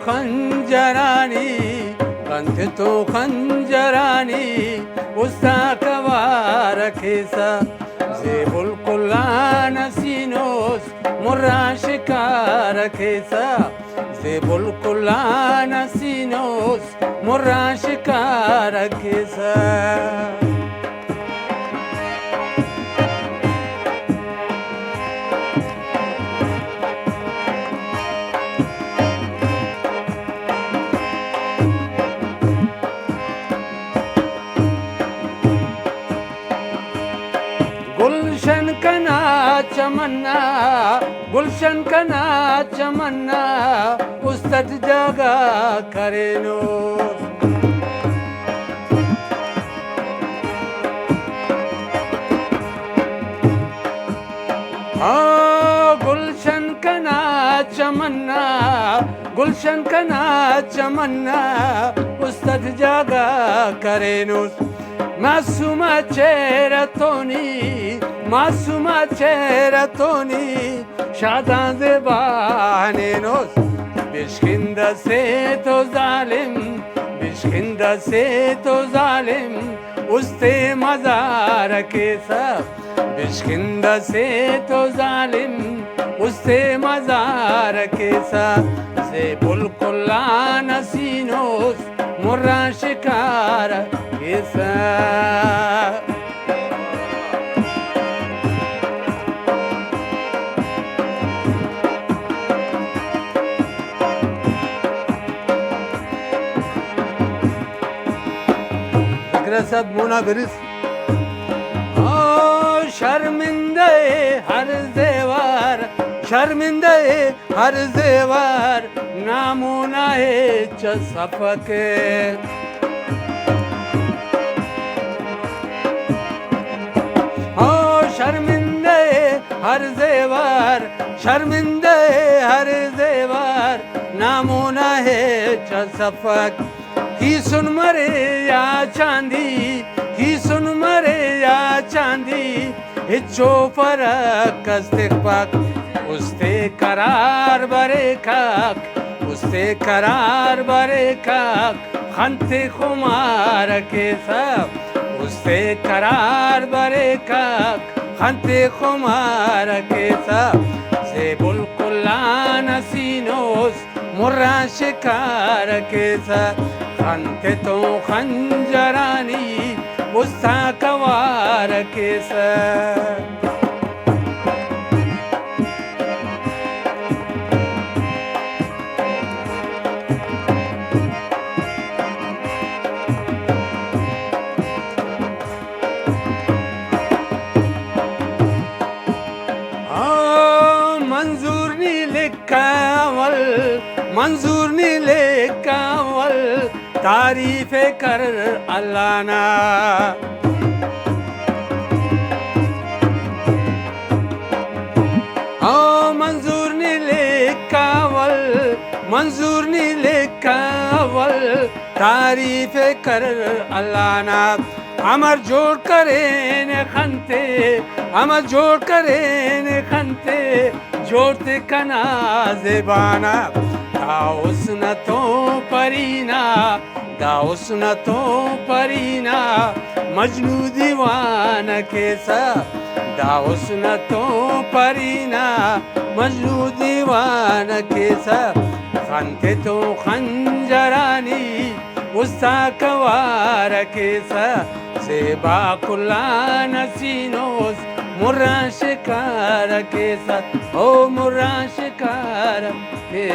خنجرانی کنت تو خنجرانی استاکوار کیسا زیب الکلان سینوس مرا شکار کیسا زیب الکلان سینوس مرا شکار کیسا गुलशन कना चमन्ना गुलशन कना चमन्ना उस्तत जगा करेनो गुलशन कना चमन्ना गुलशन कना चमन्ना उस्तत जगा करेनो मासूमा चेहरतोनी मासूमा चेहरतोनी शादां ज़बानेनोस बिश्किंदा से तो जालिम बिश्किंदा से तो जालिम उस्ते मज़ार के सब बिश्किंदा से तो जालिम उस्ते मज़ार के सब से बुलकुलान सीनोस मुर्रा शिकार केसा रसद मुनागरिस शर्मिंदे हर जेवर शर्मिंदे हर जेवर नामुना है चसफके शर्मिंदे हर जेवर शर्मिंदे हर जेवर नामुना है चसफक ही सुन मरे या चांदी ही सुन मरे या चांदी हिचो फरक इस्तिकबाक उस्ते करार बरे खाक उस्ते करार बरे खाक खंते खुमार के सब उस्ते करार बरे खाक खंते खुमार के सब से बुलकुलान सीनोस मुर्रा शिकार के सब खंते तो खंजरानी उस्ताकवार के सब मंजूर नीले कावल तारीफ कर अल्लाना मंजूर नीले कावल तारीफ कर अल्लाना अमर जोड़ करे ने खंते अमर जोड़ करे ने खंते जोड़ते कना ज़बाना दाउस न तो परीना मजनू दीवान कैसा दाउस न तो परीना मजनू दीवान कैसा खंते तो खंजरानी उस्ताकवार कैसा सेबा कुलान सीनोस मुर्रा शिकार के साथ ओ मुर्रा शिकार के